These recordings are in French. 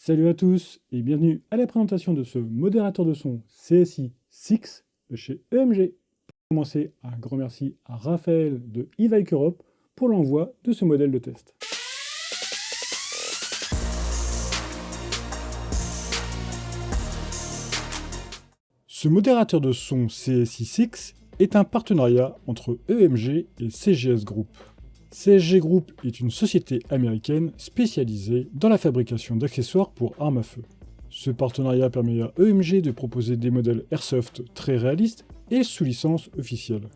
Salut à tous et bienvenue à la présentation de ce modérateur de son CSI 6 de chez EMG. Pour commencer, un grand merci à Raphaël de eVike Europe pour l'envoi de ce modèle de test. Ce modérateur de son CSI 6 est un partenariat entre EMG et CGS Group. CSG Group est une société américaine spécialisée dans la fabrication d'accessoires pour armes à feu. Ce partenariat permet à EMG de proposer des modèles Airsoft très réalistes et sous licence officielle.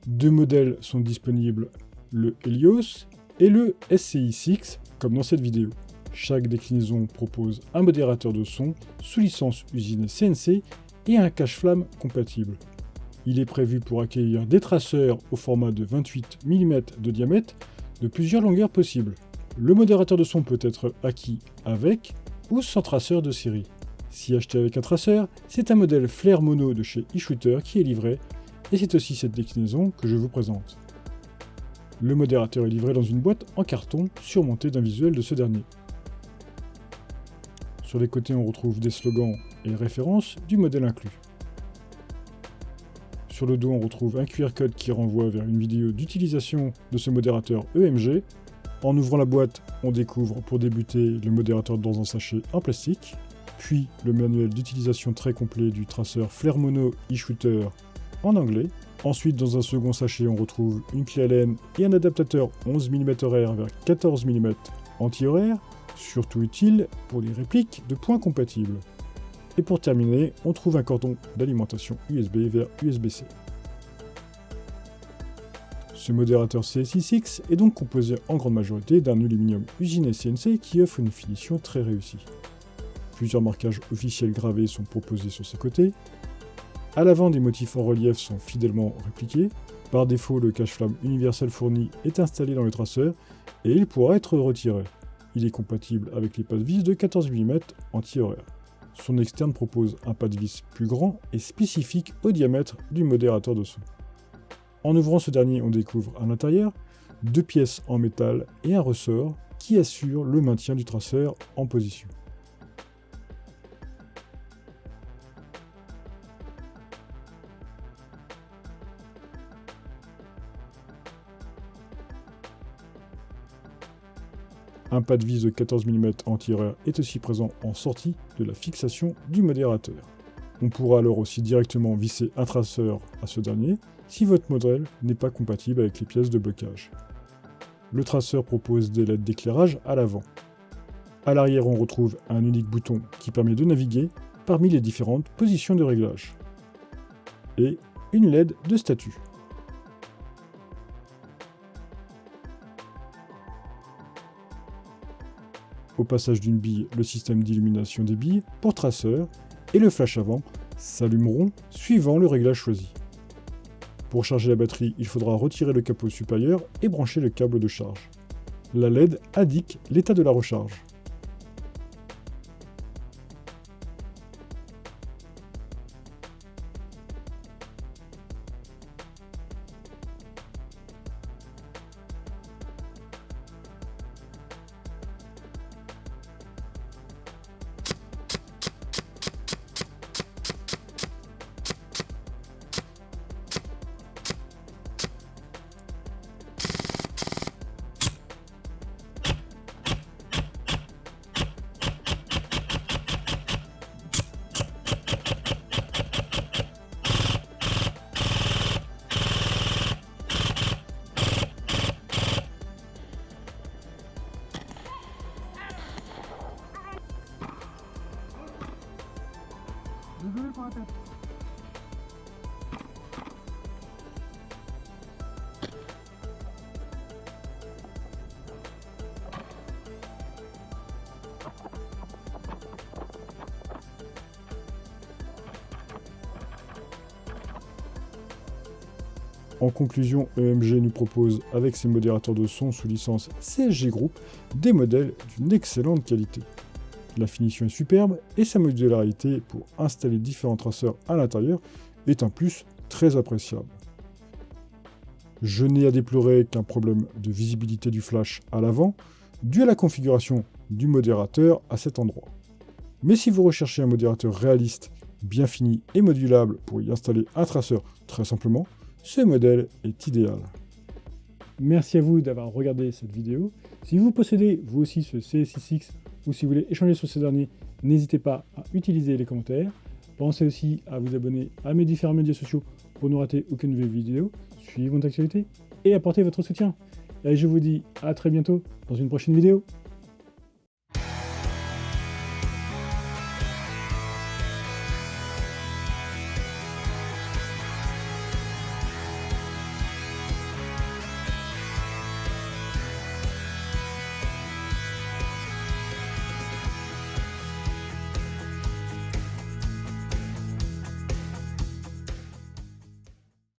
Deux modèles sont disponibles, le Helios et le SCI6, comme dans cette vidéo. Chaque déclinaison propose un modérateur de son sous licence usinée CNC et un cache-flamme compatible. Il est prévu pour accueillir des traceurs au format de 28 mm de diamètre de plusieurs longueurs possibles. Le modérateur de son peut être acquis avec ou sans traceur de série. Si acheté avec un traceur, c'est un modèle Flare Mono de chez eShooter qui est livré, et c'est aussi cette déclinaison que je vous présente. Le modérateur est livré dans une boîte en carton surmontée d'un visuel de ce dernier. Sur les côtés, on retrouve des slogans et références du modèle inclus. Sur le dos, on retrouve un QR code qui renvoie vers une vidéo d'utilisation de ce modérateur EMG. En ouvrant la boîte, on découvre pour débuter le modérateur dans un sachet en plastique, puis le manuel d'utilisation très complet du traceur Flare Mono eShooter en anglais. Ensuite, dans un second sachet, on retrouve une clé Allen et un adaptateur 11 mm horaire vers 14 mm anti-horaire, surtout utile pour les répliques de points compatibles. Et pour terminer, on trouve un cordon d'alimentation USB vers USB-C. Ce modérateur CSI6 est donc composé en grande majorité d'un aluminium usiné CNC qui offre une finition très réussie. Plusieurs marquages officiels gravés sont proposés sur ses côtés. À l'avant, des motifs en relief sont fidèlement répliqués. Par défaut, le cache-flamme universel fourni est installé dans le traceur et il pourra être retiré. Il est compatible avec les passe-vis de 14 mm anti-horaire. Son externe propose un pas de vis plus grand et spécifique au diamètre du modérateur de son. En ouvrant ce dernier, on découvre à l'intérieur deux pièces en métal et un ressort qui assure le maintien du traceur en position. Un pas de vis de 14 mm anti-horaire est aussi présent en sortie de la fixation du modérateur. On pourra alors aussi directement visser un traceur à ce dernier si votre modèle n'est pas compatible avec les pièces de blocage. Le traceur propose des LED d'éclairage à l'avant. À l'arrière, on retrouve un unique bouton qui permet de naviguer parmi les différentes positions de réglage. Et une LED de statut. Au passage d'une bille, le système d'illumination des billes pour traceur et le flash avant s'allumeront suivant le réglage choisi. Pour charger la batterie, il faudra retirer le capot supérieur et brancher le câble de charge. La LED indique l'état de la recharge. En conclusion, EMG nous propose, avec ses modérateurs de son sous licence CSG Group, des modèles d'une excellente qualité. La finition est superbe et sa modularité pour installer différents traceurs à l'intérieur est un plus très appréciable. Je n'ai à déplorer qu'un problème de visibilité du flash à l'avant, dû à la configuration du modérateur à cet endroit. Mais si vous recherchez un modérateur réaliste, bien fini et modulable pour y installer un traceur très simplement, ce modèle est idéal. Merci à vous d'avoir regardé cette vidéo. Si vous possédez vous aussi ce CSI6 ou si vous voulez échanger sur ce dernier, n'hésitez pas à utiliser les commentaires. Pensez aussi à vous abonner à mes différents médias sociaux pour ne rater aucune nouvelle vidéo, suivre mon actualité et apporter votre soutien. Et je vous dis à très bientôt dans une prochaine vidéo.